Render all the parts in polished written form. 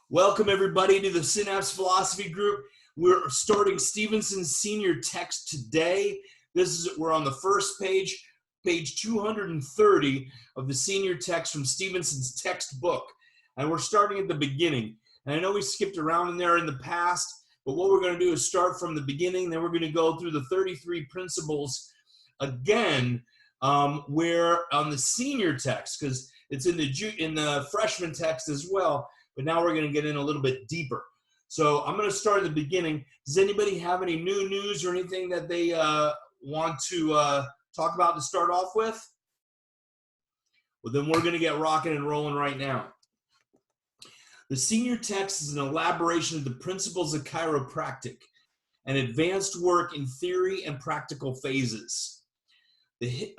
Welcome everybody to the Synapse Philosophy Group. We're starting Stephenson's senior text today. We're on the first page, page 230 of the senior text from Stephenson's textbook. And we're starting at the beginning. And I know we skipped around in there in the past, but what we're going to do is start from the beginning. Then we're going to go through the 33 principles again, where on the senior text, because it's in the freshman text as well. But now we're going to get in a little bit deeper. So I'm going to start at the beginning. Does anybody have any new news or anything that they want to talk about to start off with? Well, then we're going to get rocking and rolling right now. The senior text is an elaboration of the principles of chiropractic, an advanced work in theory and practical phases. The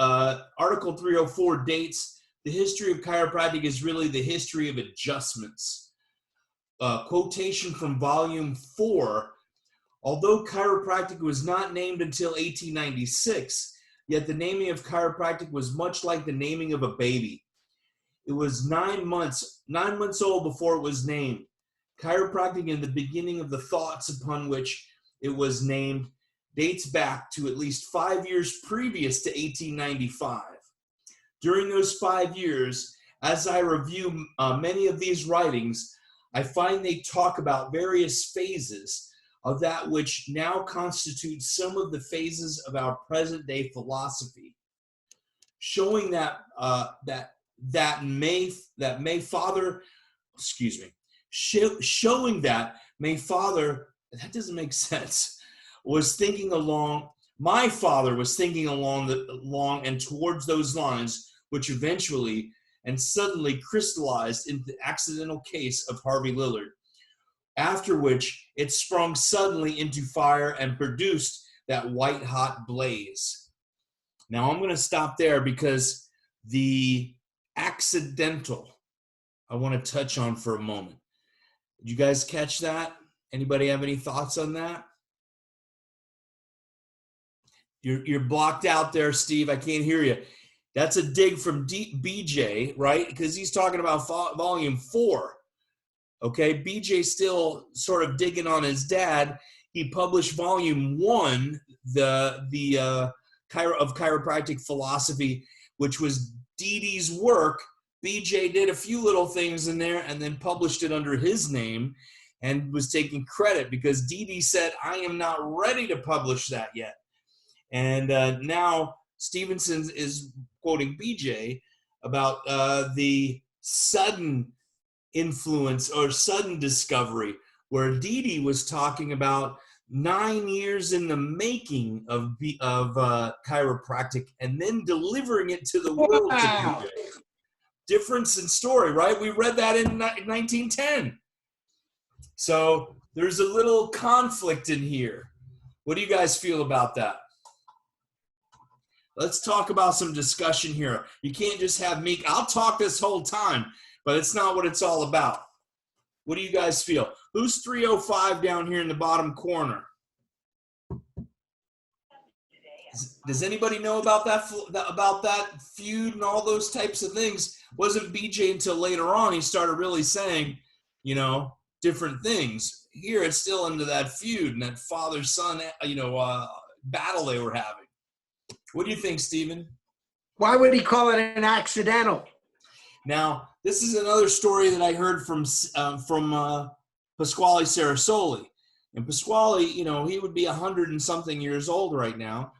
Article 304 dates, the history of chiropractic is really the history of adjustments. Quotation from volume 4, although chiropractic was not named until 1896, yet the naming of chiropractic was much like the naming of a baby. It was 9 months old before it was named. Chiropractic and the beginning of the thoughts upon which it was named dates back to at least 5 years previous to 1895. During those 5 years, as I review many of these writings, I find they talk about various phases of that which now constitutes some of the phases of our present-day philosophy, showing that that doesn't make sense, was thinking along. My father was thinking along and towards those lines, which eventually and suddenly crystallized into the accidental case of Harvey Lillard, after which it sprung suddenly into fire and produced that white-hot blaze. Now I'm going to stop there because the accidental I want to touch on for a moment. Did you guys catch that? Anybody have any thoughts on that? You're blocked out there, Steve. I can't hear you. That's a dig from BJ, right? Because he's talking about volume 4. Okay, BJ still sort of digging on his dad. He published volume 1, the chiropractic philosophy, which was Didi's work. BJ did a few little things in there and then published it under his name and was taking credit because Didi said, I am not ready to publish that yet. And now Stephenson is quoting BJ about the sudden influence or sudden discovery, where Didi was talking about 9 years in the making of chiropractic and then delivering it to the world to BJ. Difference in story, right? We read that in 1910. So there's a little conflict in here. What do you guys feel about that? Let's talk about some discussion here. You can't just have me. I'll talk this whole time, but it's not what it's all about. What do you guys feel? Who's 305 down here in the bottom corner? Does anybody know about that feud and all those types of things? Wasn't BJ until later on he started really saying, different things. Here it's still into that feud and that father-son, battle they were having. What do you think, Stephen? Why would he call it an accidental? Now, this is another story that I heard from Pasquale Sarasoli. And Pasquale, he would be 100 and something years old right now.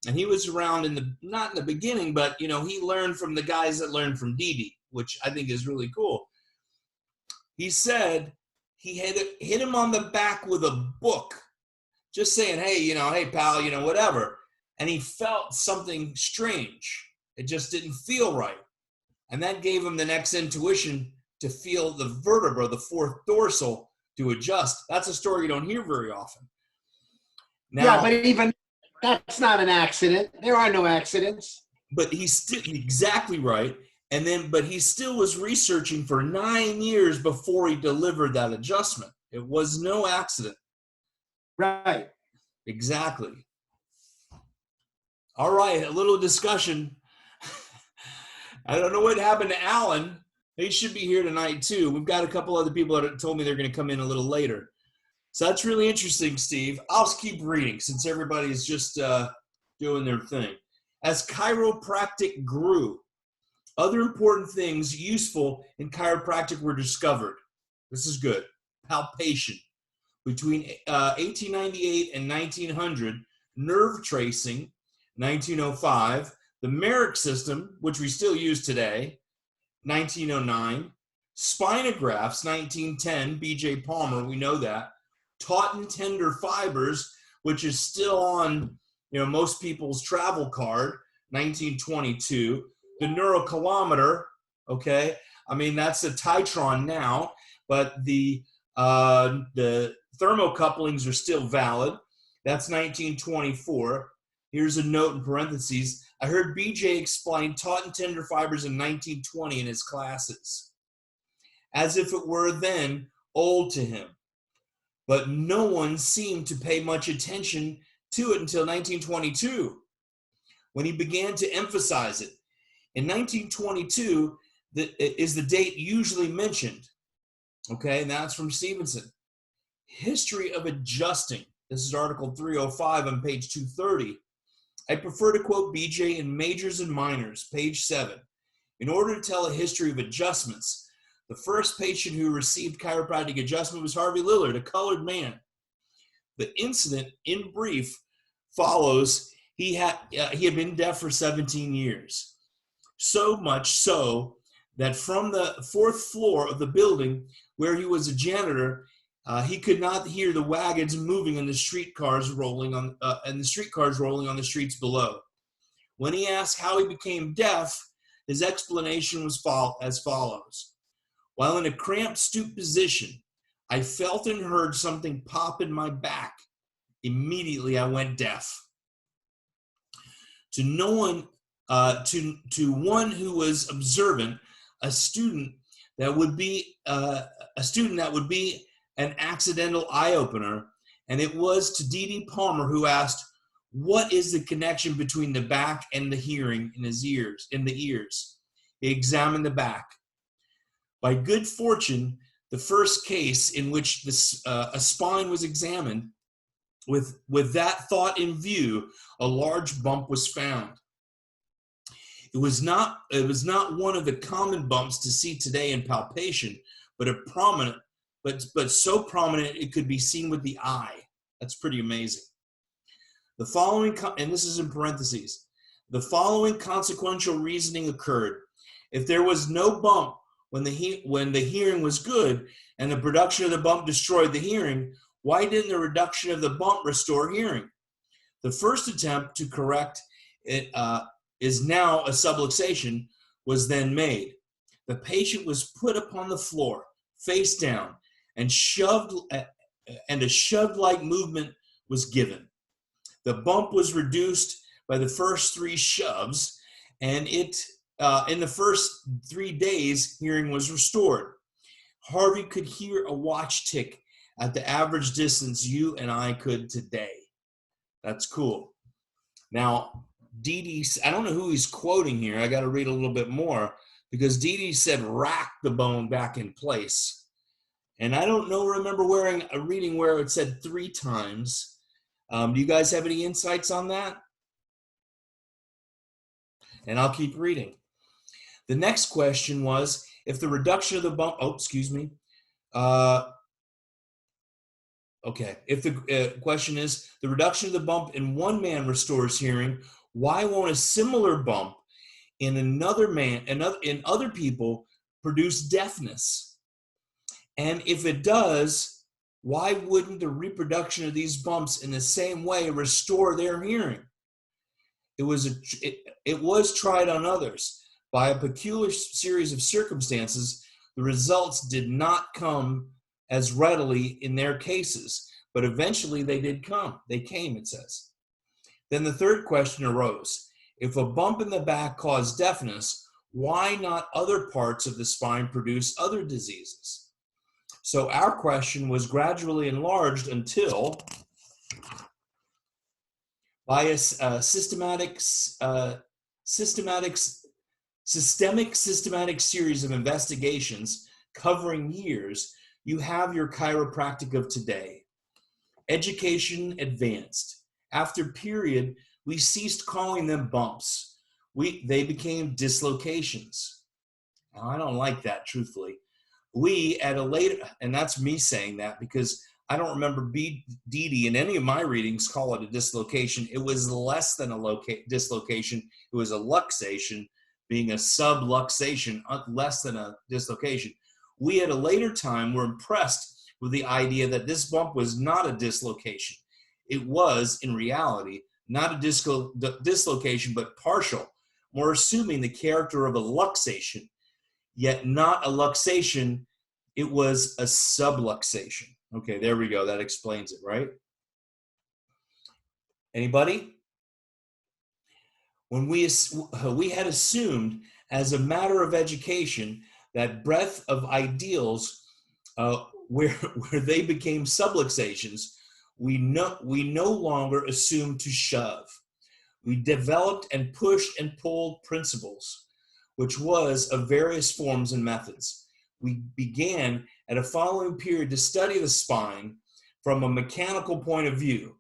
And he was around not in the beginning, but, he learned from the guys that learned from Didi, which I think is really cool. He said he had hit him on the back with a book, just saying, hey, hey, pal, whatever. And he felt something strange. It just didn't feel right. And that gave him the next intuition to feel the vertebra, the fourth dorsal, to adjust. That's a story you don't hear very often. Now, yeah, but even that's not an accident. There are no accidents. But he's still exactly right. But he still was researching for 9 years before he delivered that adjustment. It was no accident. Right. Exactly. All right, a little discussion. I don't know what happened to Alan. They should be here tonight too. We've got a couple other people that told me they're going to come in a little later. So that's really interesting, Steve. I'll just keep reading since everybody's just doing their thing. As chiropractic grew, other important things useful in chiropractic were discovered. This is good. Palpation. Between 1898 and 1900, nerve tracing, 1905, the Merrick system, which we still use today, 1909, spinographs, 1910, B.J. Palmer, we know that, taut and tender fibers, which is still on most people's travel card, 1922, the neurocalorimeter, okay, I mean that's a Titron now, but the thermocouplings are still valid. That's 1924. Here's a note in parentheses. I heard BJ explain taut and tender fibers in 1920 in his classes, as if it were then old to him. But no one seemed to pay much attention to it until 1922, when he began to emphasize it. In 1922 is the date usually mentioned. Okay, and that's from Stephenson. History of adjusting. This is article 305 on page 230. I prefer to quote BJ in Majors and Minors, page 7. In order to tell a history of adjustments, the first patient who received chiropractic adjustment was Harvey Lillard, a colored man. The incident, in brief, follows he had been deaf for 17 years. So much so that from the 4th floor of the building where he was a janitor, he could not hear the wagons moving and the streetcars rolling on the streets below. When he asked how he became deaf, his explanation was as follows. While in a cramped stoop position, I felt and heard something pop in my back. Immediately, I went deaf. To no one, to one who was observant, a student that would be an accidental eye-opener, and it was to D.D. Palmer who asked, what is the connection between the back and the hearing in the ears? He examined the back. By good fortune, the first case in which a spine was examined, with that thought in view, a large bump was found. It was not one of the common bumps to see today in palpation, but but so prominent it could be seen with the eye. That's pretty amazing. The following, and this is in parentheses, the following consequential reasoning occurred. If there was no bump when the hearing was good and the production of the bump destroyed the hearing, why didn't the reduction of the bump restore hearing? The first attempt to correct it is now a subluxation was then made. The patient was put upon the floor, face down, and a shoved-like movement was given. The bump was reduced by the first 3 shoves, and in the first 3 days, hearing was restored. Harvey could hear a watch tick at the average distance you and I could today. That's cool. Now, Dee, I don't know who he's quoting here. I got to read a little bit more because Dee said rack the bone back in place. And I don't remember reading where it said 3 times. Do you guys have any insights on that? And I'll keep reading. The next question was, if the reduction of the bump, if the question is, the reduction of the bump in one man restores hearing, why won't a similar bump in another man, in other people, produce deafness? And if it does, why wouldn't the reproduction of these bumps in the same way restore their hearing? It was tried on others. By a peculiar series of circumstances, the results did not come as readily in their cases, but eventually they did come. They came, it says. Then the third question arose. If a bump in the back caused deafness, why not other parts of the spine produce other diseases? So our question was gradually enlarged until, by a systematic systematic series of investigations covering years, you have your chiropractic of today. Education advanced. After period, we ceased calling them bumps. They became dislocations. Now, I don't like that, truthfully. We at a later, and that's me saying that because I don't remember Didi in any of my readings call it a dislocation. It was less than a dislocation. It was a luxation, being a subluxation, less than a dislocation. We at a later time were impressed with the idea that this bump was not a dislocation. It was, in reality, not a dislocation, but partial, more assuming the character of a luxation, yet not a luxation. It was a subluxation. Okay, there we go. That explains it, right? Anybody? When we had assumed as a matter of education that breadth of ideals where they became subluxations, we no longer assumed to shove. We developed and pushed and pulled principles, which was of various forms and methods. We began at a following period to study the spine from a mechanical point of view.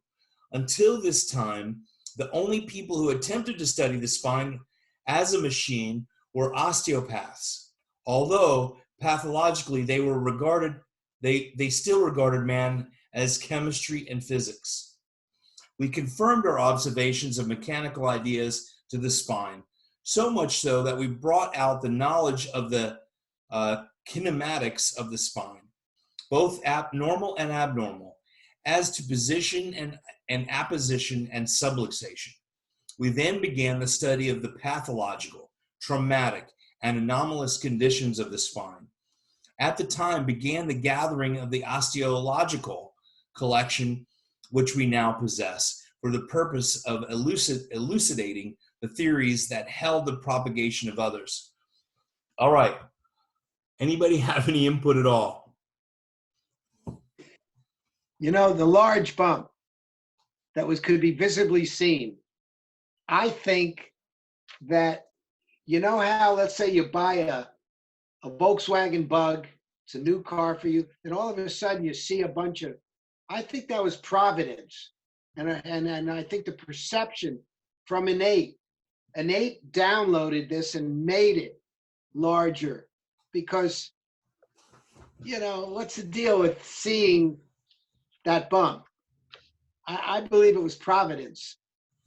Until this time, the only people who attempted to study the spine as a machine were osteopaths, although pathologically they still regarded man as chemistry and physics. We confirmed our observations of mechanical ideas to the spine, so much so that we brought out the knowledge of the kinematics of the spine, both normal and abnormal, as to position and apposition and subluxation. We then began the study of the pathological, traumatic, and anomalous conditions of the spine. At the time began the gathering of the osteological collection, which we now possess, for the purpose of elucidating the theories that held the propagation of others. All right. Anybody have any input at all? You know, the large bump that could be visibly seen. I think that, you know how, let's say you buy a Volkswagen Bug, it's a new car for you, and all of a sudden you see a bunch of, I think that was providence. And I think the perception from innate downloaded this and made it larger because, you know, what's the deal with seeing that bump? I believe it was providence.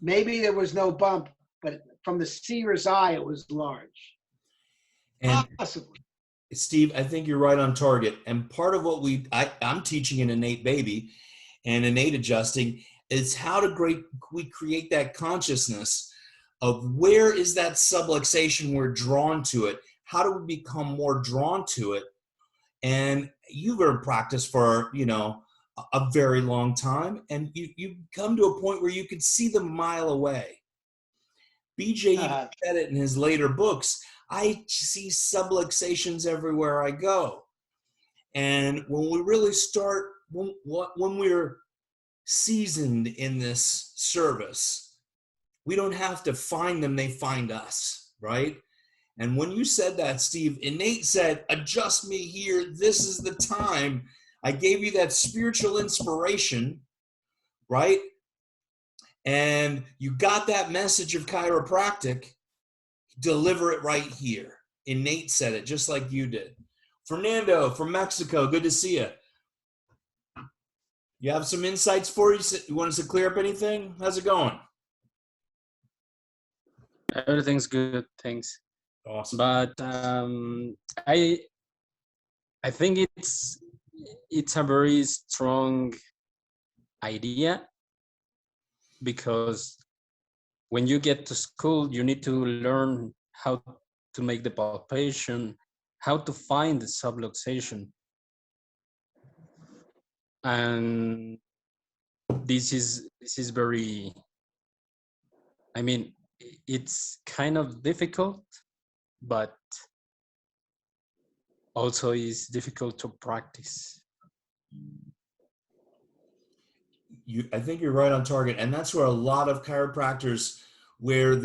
Maybe there was no bump, but from the seer's eye, it was large. And possibly. Steve, I think you're right on target. And part of what I'm teaching an innate baby and innate adjusting is how we create that consciousness of where is that subluxation we're drawn to it. How do we become more drawn to it? And you've been in practice for, a very long time, and you come to a point where you can see them a mile away. BJ said it in his later books. I see subluxations everywhere I go. And when we really start, when we're seasoned in this service, we don't have to find them, they find us, right? And when you said that, Steve, innate said, adjust me here, this is the time. I gave you that spiritual inspiration, right? And you got that message of chiropractic, deliver it right here. Innate said it, just like you did. Fernando from Mexico, good to see you. You have some insights for you? You want us to clear up anything? How's it going? Everything's good, thanks. Awesome. But I think it's a very strong idea, because when you get to school, you need to learn how to make the palpation, how to find the subluxation. And this is very, I mean, it's kind of difficult, but also is difficult to practice. I think you're right on target, and that's where a lot of chiropractors, where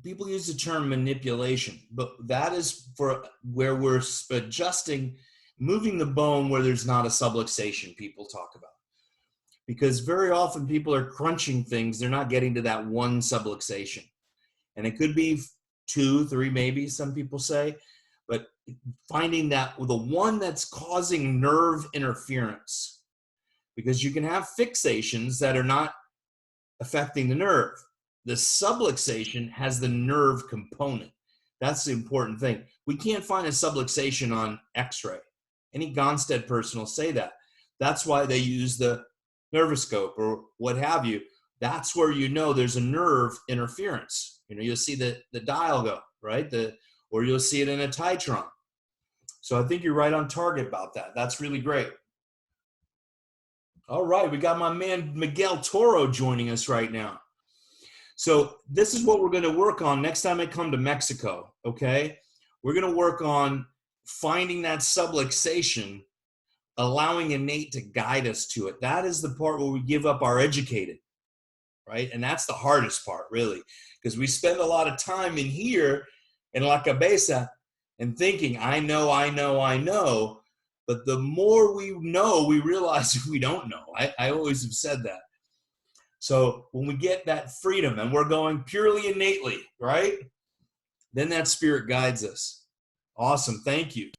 people use the term manipulation, but that is for where we're adjusting, moving the bone where there's not a subluxation, people talk about. Because very often people are crunching things, they're not getting to that one subluxation. And it could be 2, 3, maybe, some people say, but finding that the one that's causing nerve interference, because you can have fixations that are not affecting the nerve. The subluxation has the nerve component. That's the important thing. We can't find a subluxation on x-ray. Any Gonstead person will say that. That's why they use the nervoscope or what have you. That's where you know there's a nerve interference. You know, you'll see the dial go, right? Or you'll see it in a Titron. So I think you're right on target about that. That's really great. All right, we got my man Miguel Toro joining us right now. So this is what we're going to work on next time I come to Mexico, okay? We're going to work on finding that subluxation, allowing innate to guide us to it. That is the part where we give up our educated, right? And that's the hardest part, really, because we spend a lot of time in here in La Cabeza and thinking, I know. But the more we know, we realize we don't know. I always have said that. So when we get that freedom and we're going purely innately, right? Then that spirit guides us. Awesome. Thank you.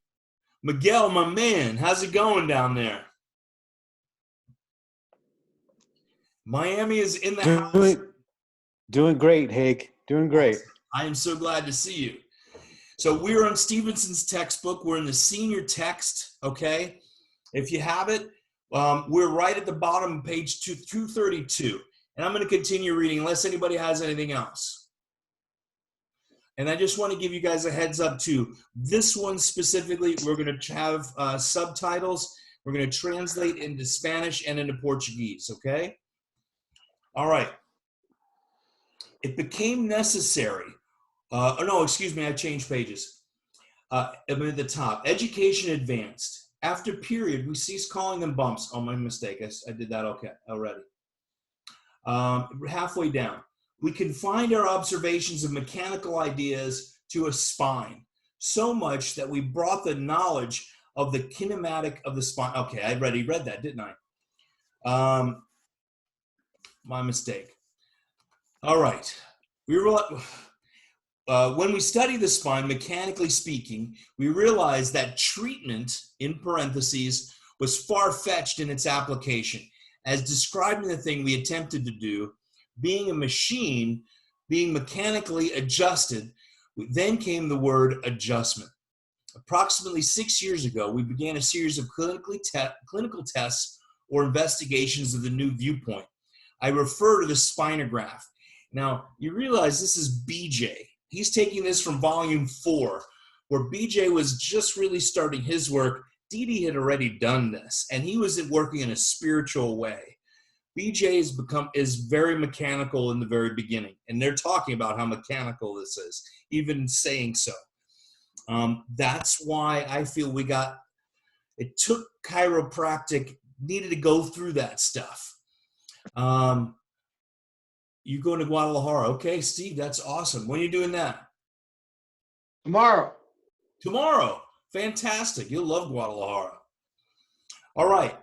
Miguel, my man, how's it going down there? Miami is in the house. Doing great, Haig. Doing great. Awesome. I am so glad to see you. So we're on Stephenson's textbook. We're in the senior text, okay? If you have it, we're right at the bottom of page 232. And I'm going to continue reading unless anybody has anything else. And I just want to give you guys a heads up too. This one specifically, we're going to have subtitles. We're going to translate into Spanish and into Portuguese, okay? All right. It became necessary. No, excuse me, I changed pages. I'm at the top. Education advanced. After period, we ceased calling them bumps. Oh, my mistake. I did that okay already. Halfway down. We confined our observations of mechanical ideas to a spine, so much that we brought the knowledge of the kinematic of the spine. Okay, I already read that, didn't I? My mistake. All right. When we study the spine, mechanically speaking, we realize that treatment, in parentheses, was far-fetched in its application. As describing the thing we attempted to do, being a machine, being mechanically adjusted, then came the word adjustment. Approximately 6 years ago, we began a series of clinical tests or investigations of the new viewpoint. I refer to the spinograph. Now, you realize this is BJ. He's taking this from volume 4, where BJ was just really starting his work. Didi had already done this, and he was working in a spiritual way. BJ is very mechanical in the very beginning, and they're talking about how mechanical this is, even saying so. That's why I feel it took chiropractic, needed to go through that stuff. You going to Guadalajara. Okay, Steve, that's awesome. When are you doing that? Tomorrow. Tomorrow. Fantastic. You'll love Guadalajara. All right.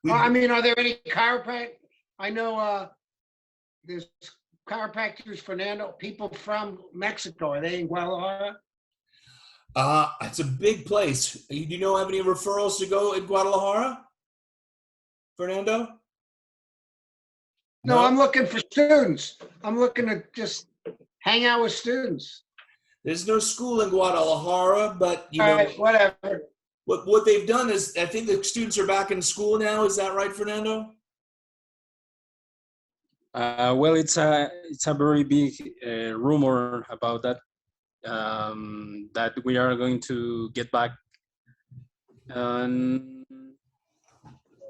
Are there any chiropractors? I know there's chiropractors, Fernando, people from Mexico. Are they in Guadalajara? It's a big place. Do you know have any referrals to go in Guadalajara, Fernando? No, I'm looking for students. I'm looking to just hang out with students. There's no school in Guadalajara, but you All know, right, whatever. What they've done is, I think the students are back in school now. Is that right, Fernando? Well, it's a very big rumor about that. That we are going to get back,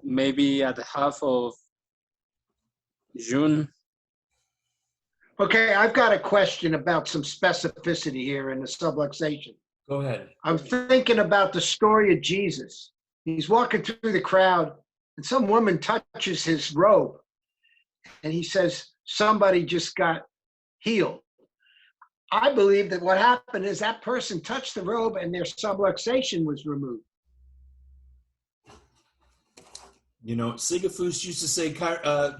maybe at the half of June. Okay, I've got a question about some specificity here in the subluxation. Go ahead. I'm thinking about the story of Jesus. He's walking through the crowd, and some woman touches his robe, and he says, somebody just got healed. I believe that what happened is that person touched the robe and their subluxation was removed. You know, Sisyphus used to say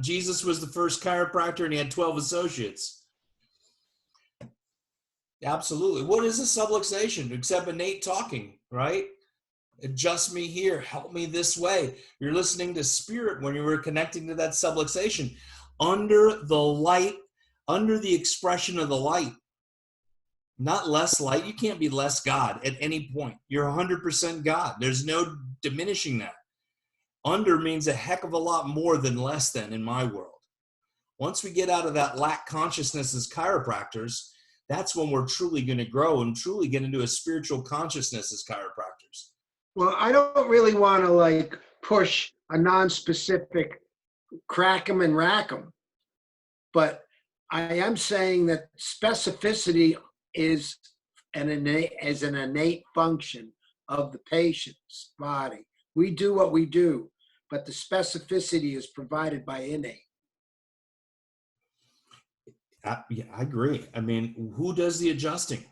Jesus was the first chiropractor and he had 12 associates. Absolutely. What is a subluxation except innate talking, right? Adjust me here, help me this way. You're listening to spirit when you were connecting to that subluxation. Under the light, under the expression of the light, not less light. You can't be less God at any point. You're 100% God. There's no diminishing that. Under means a heck of a lot more than less than in my world. Once we get out of that lack consciousness as chiropractors, that's when we're truly going to grow and truly get into a spiritual consciousness as chiropractors. Well, I don't really want to like push a non-specific crack 'em and rack 'em, but I am saying that specificity is an innate function of the patient's body. We do what we do, but the specificity is provided by innate. Yeah, I agree. I mean, who does the adjusting?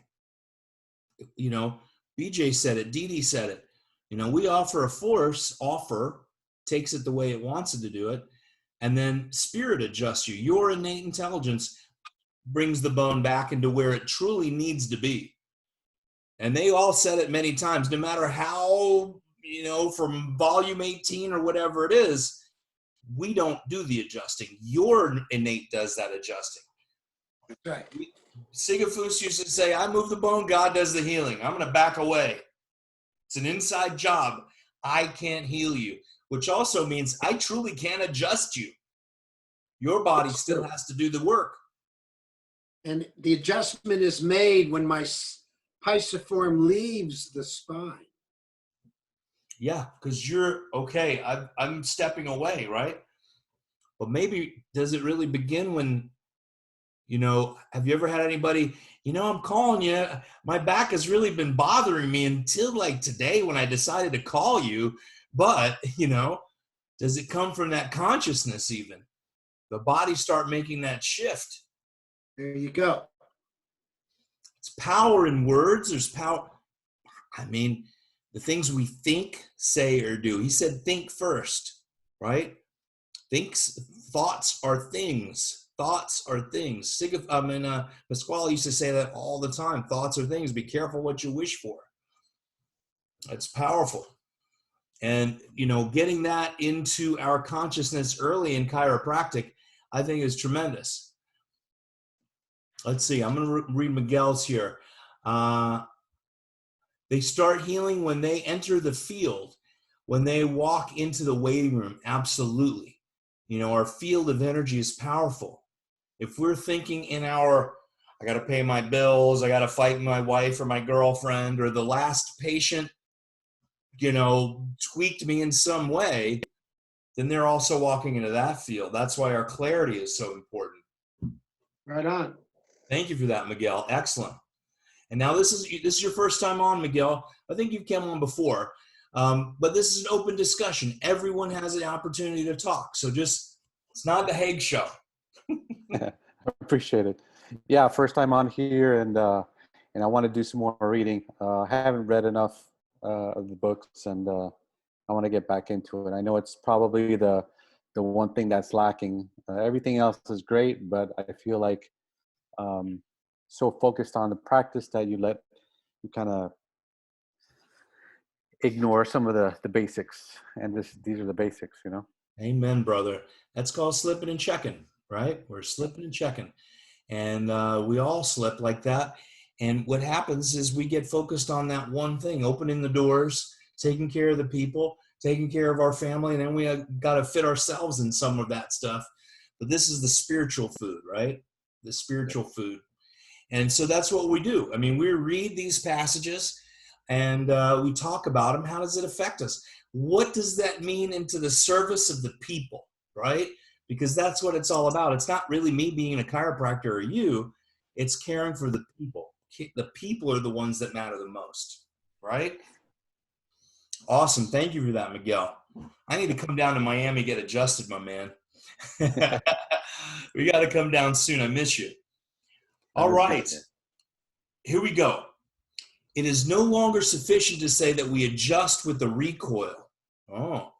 You know, BJ said it, Dee said it. You know, we offer a force, takes it the way it wants it to do it, and then spirit adjusts you. Your innate intelligence brings the bone back into where it truly needs to be. And they all said it many times, no matter how, you know, from volume 18 or whatever it is, we don't do the adjusting. Your innate does that adjusting. Right. Sisyphus used to say, I move the bone, God does the healing. I'm going to back away. It's an inside job. I can't heal you, which also means I truly can't adjust you. Your body still has to do the work. And the adjustment is made when my pisiform leaves the spine. Yeah, because you're, okay, I'm stepping away, right? But maybe, does it really begin when, you know, have you ever had anybody, you know, I'm calling you, my back has really been bothering me until like today when I decided to call you, but, you know, does it come from that consciousness even? The body start making that shift. There you go. It's power in words. There's power. I mean, the things we think, say, or do. He said, think first, right? Thoughts are things. Thoughts are things. Pasquale used to say that all the time. Thoughts are things. Be careful what you wish for. It's powerful. And, you know, getting that into our consciousness early in chiropractic, I think is tremendous. Let's see. I'm going to read Miguel's here. They start healing when they enter the field, when they walk into the waiting room. Absolutely. You know, our field of energy is powerful. If we're thinking in our, I got to pay my bills, I got to fight my wife or my girlfriend, or the last patient, you know, tweaked me in some way, then they're also walking into that field. That's why our clarity is so important. Right on. Thank you for that, Miguel. Excellent. And now this is your first time on, Miguel. I think you've come on before, but this is an open discussion. Everyone has an opportunity to talk. So it's not the Haig show. I appreciate it. Yeah, first time on here, and I want to do some more reading. I haven't read enough of the books, and I want to get back into it. I know it's probably the one thing that's lacking. Everything else is great, but I feel like so focused on the practice that you kind of ignore some of the basics, and these are the basics, you know. Amen, brother. That's called slipping and checking, right? We're slipping and checking, and we all slip like that. And what happens is we get focused on that one thing, opening the doors, taking care of the people, taking care of our family, and then we got to fit ourselves in some of that stuff. But this is the spiritual food, right? The spiritual food. And so that's what we do. I mean, we read these passages and we talk about them. How does it affect us? What does that mean into the service of the people, right? Because that's what it's all about. It's not really me being a chiropractor or you. It's caring for the people. The people are the ones that matter the most, right? Awesome. Thank you for that, Miguel. I need to come down to Miami, get adjusted, my man. We got to come down soon. I miss you. All right. here we go. It is no longer sufficient to say that we adjust with the recoil. Oh,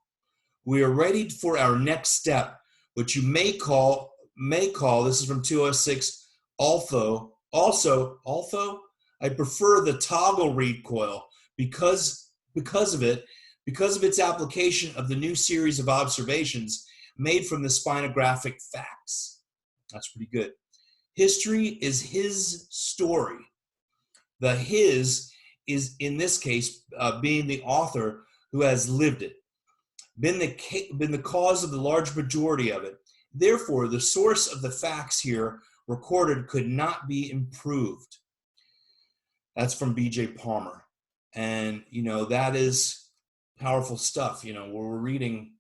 we are ready for our next step, which you may call, this is from 206, also, I prefer the toggle recoil because of its application of the new series of observations made from the spinographic facts. That's pretty good. History is his story. The his is, in this case, being the author who has lived it, been the cause of the large majority of it. Therefore, the source of the facts here recorded could not be improved. That's from B.J. Palmer. And, that is powerful stuff, where we're reading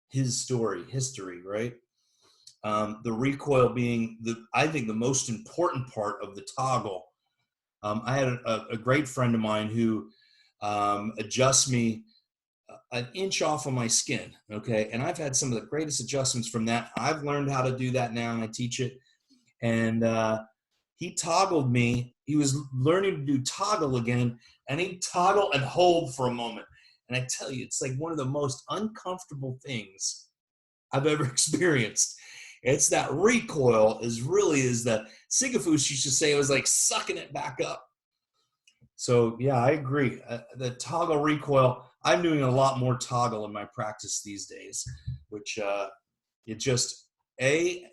his story, history, right? The recoil being, I think, the most important part of the toggle. I had a great friend of mine who adjusts me an inch off of my skin, okay? And I've had some of the greatest adjustments from that. I've learned how to do that now, and I teach it. And he toggled me. He was learning to do toggle again, and he'd toggle and hold for a moment. And I tell you, it's like one of the most uncomfortable things I've ever experienced. It's that recoil is the Sigafus used to say, it was like sucking it back up. So yeah, I agree. The toggle recoil, I'm doing a lot more toggle in my practice these days, which it just, I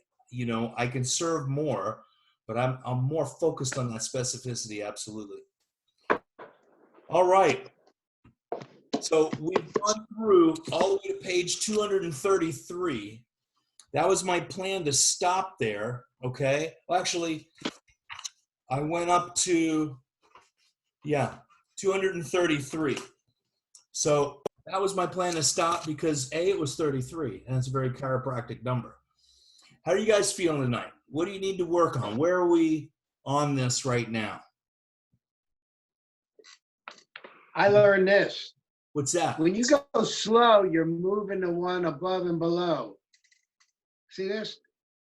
can serve more, but I'm more focused on that specificity, absolutely. All right. So we've gone through all the way to page 233. That was my plan to stop there, okay? Well, actually, I went up to, 233. So that was my plan to stop because it was 33, and it's a very chiropractic number. How are you guys feeling tonight? What do you need to work on? Where are we on this right now? I learned this. What's that? When you go slow, you're moving the one above and below. See this?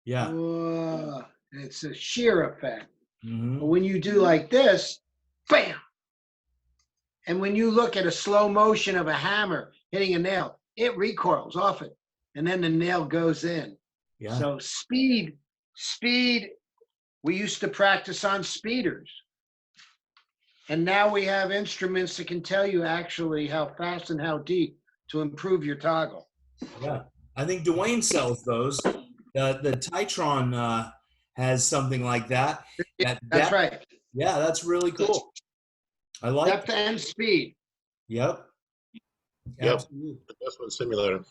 Yeah. Whoa. It's a shear effect. Mm-hmm. But when you do like this, bam. And when you look at a slow motion of a hammer hitting a nail, it recoils off it. And then the nail goes in. Yeah. So speed, we used to practice on speeders. And now we have instruments that can tell you actually how fast and how deep to improve your toggle. Yeah. I think Dwayne sells those. The Titron has something like that. That's right. Yeah, that's really cool. I like depth and speed. Yep. Yep. Absolutely. Adjustment simulator.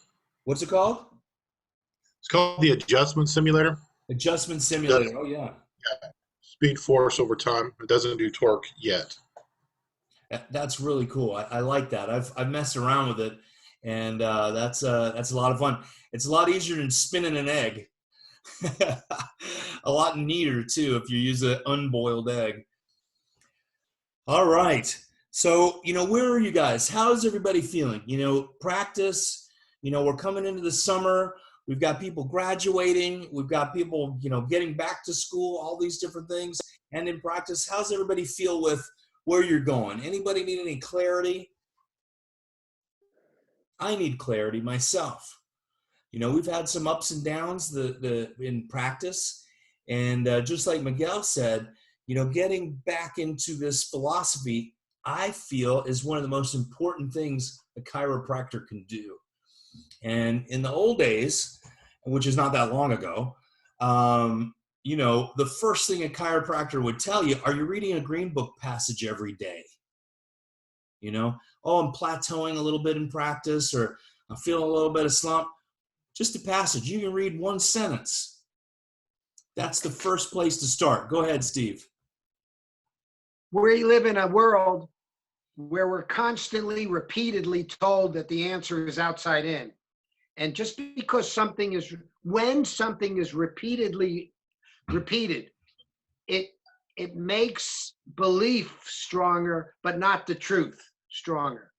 What's it called? It's called the adjustment simulator. Adjustment simulator. Oh yeah. Speed force over time. It doesn't do torque yet. That's really cool. I like that. I've messed around with it, and that's a lot of fun. It's a lot easier than spinning an egg. A lot neater too if you use an unboiled egg. All right. So, where are you guys? How's everybody feeling? Practice, we're coming into the summer. We've got people graduating. We've got people, getting back to school, all these different things. And in practice, how's everybody feel with where you're going? Anybody need any clarity? I need clarity myself. We've had some ups and downs in practice. And just like Miguel said, getting back into this philosophy, I feel, is one of the most important things a chiropractor can do. And in the old days, which is not that long ago, the first thing a chiropractor would tell you, are you reading a green book passage every day? I'm plateauing a little bit in practice, or I'm feeling a little bit of slump. Just a passage. You can read one sentence. That's the first place to start. Go ahead, Steve. We live in a world where we're constantly, repeatedly told that the answer is outside in. And just because when something is repeatedly repeated, it makes belief stronger, but not the truth stronger.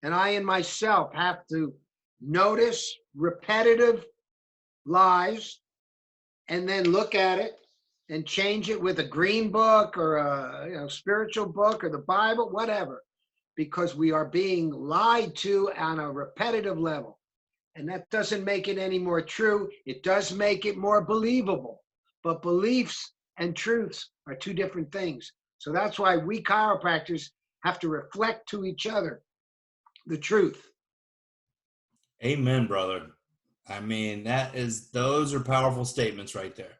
And I in myself have to notice repetitive lies and then look at it and change it with a green book or a spiritual book or the Bible, whatever, because we are being lied to on a repetitive level. And that doesn't make it any more true. It does make it more believable. But beliefs and truths are two different things. So that's why we chiropractors have to reflect to each other the truth. Amen, brother. I mean, those are powerful statements right there.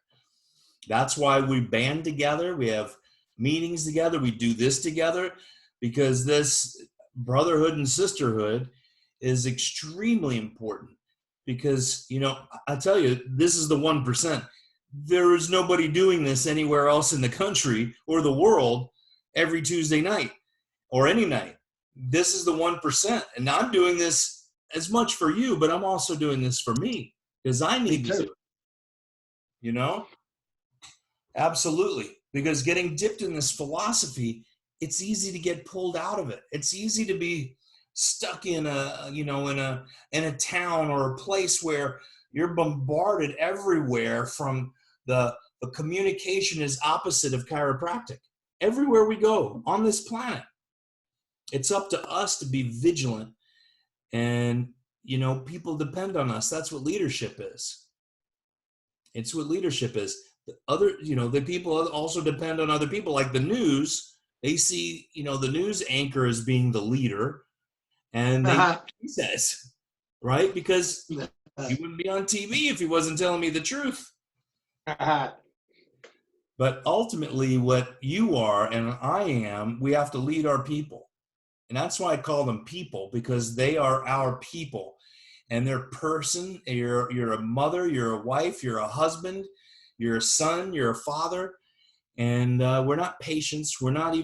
That's why we band together. We have meetings together. We do this together because this brotherhood and sisterhood is extremely important because, I tell you, this is the 1%. There is nobody doing this anywhere else in the country or the world every Tuesday night or any night. This is the 1%. And I'm doing this as much for you, but I'm also doing this for me because I need to do it, Absolutely. Because getting dipped in this philosophy, it's easy to get pulled out of it. It's easy to be stuck in a town or a place where you're bombarded everywhere from the communication is opposite of chiropractic. Everywhere we go on this planet, it's up to us to be vigilant. And, people depend on us. That's what leadership is. It's what leadership is. The people also depend on other people, like the news. They see, the news anchor as being the leader, and he says, right? Because he wouldn't be on TV if he wasn't telling me the truth. But ultimately, what you are and I am, we have to lead our people. And that's why I call them people, because they are our people. And they're person. You're a mother, you're a wife, you're a husband, you're a son, you're a father. And we're not patients. I don't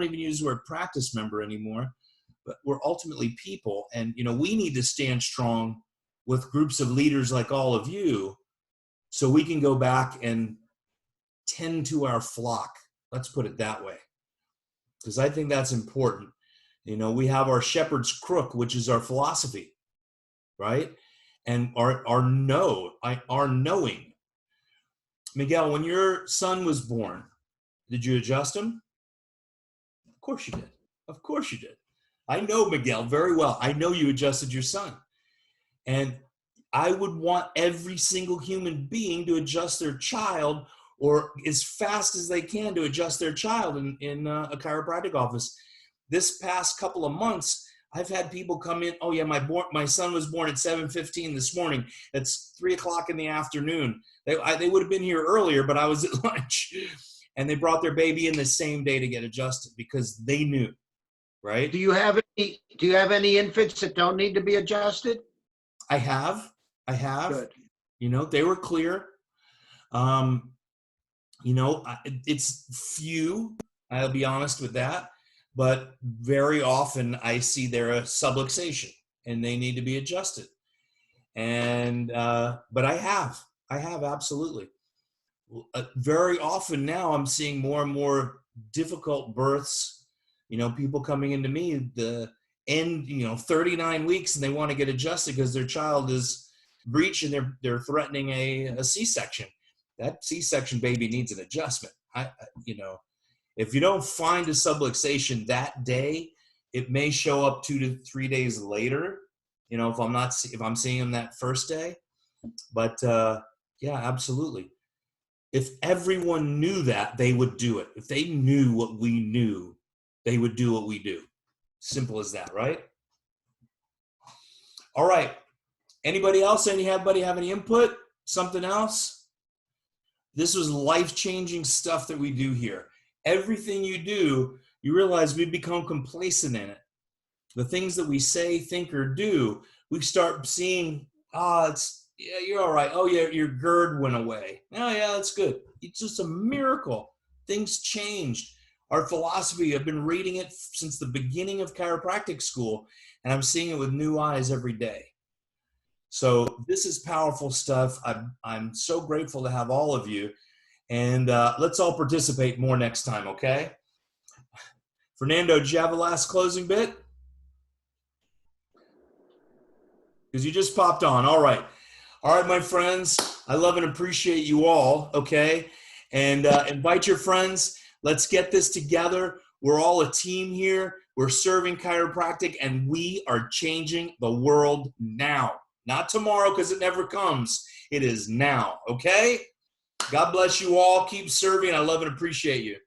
even use the word practice member anymore, but we're ultimately people. And, we need to stand strong with groups of leaders like all of you so we can go back and tend to our flock. Let's put it that way. Because I think that's important. We have our shepherd's crook, which is our philosophy, right? And our knowing. Miguel, when your son was born, did you adjust him? Of course you did. Of course you did. I know Miguel very well. I know you adjusted your son. And I would want every single human being to adjust their child, or as fast as they can to adjust their child in a chiropractic office. This past couple of months, I've had people come in. Oh yeah, my son was born at 7:15 this morning. It's 3:00 in the afternoon. They would have been here earlier, but I was at lunch, and they brought their baby in the same day to get adjusted because they knew, right? Do you have any infants that don't need to be adjusted? I have. Good. They were clear. It's few. I'll be honest with that. But very often I see they're a subluxation and they need to be adjusted. And, but I have absolutely. Very often now I'm seeing more and more difficult births, people coming into me, 39 weeks, and they want to get adjusted because their child is breech and they're threatening a C-section. That C-section baby needs an adjustment. If you don't find a subluxation that day, it may show up 2 to 3 days later, if I'm seeing them that first day. But yeah, absolutely. If everyone knew that, they would do it. If they knew what we knew, they would do what we do. Simple as that, right? All right. Anybody else? Anybody have any input? Something else? This was life-changing stuff that we do here. Everything you do, you realize we become complacent in it. The things that we say, think, or do, we start seeing, you're all right. Oh, yeah, your GERD went away. Oh, yeah, that's good. It's just a miracle. Things changed. Our philosophy, I've been reading it since the beginning of chiropractic school, and I'm seeing it with new eyes every day. So this is powerful stuff. I'm so grateful to have all of you. And let's all participate more next time, okay? Fernando, do you have a last closing bit? Because you just popped on. All right. All right, my friends. I love and appreciate you all, okay? And invite your friends. Let's get this together. We're all a team here. We're serving chiropractic, and we are changing the world now. Not tomorrow, because it never comes. It is now, okay? God bless you all. Keep serving. I love and appreciate you.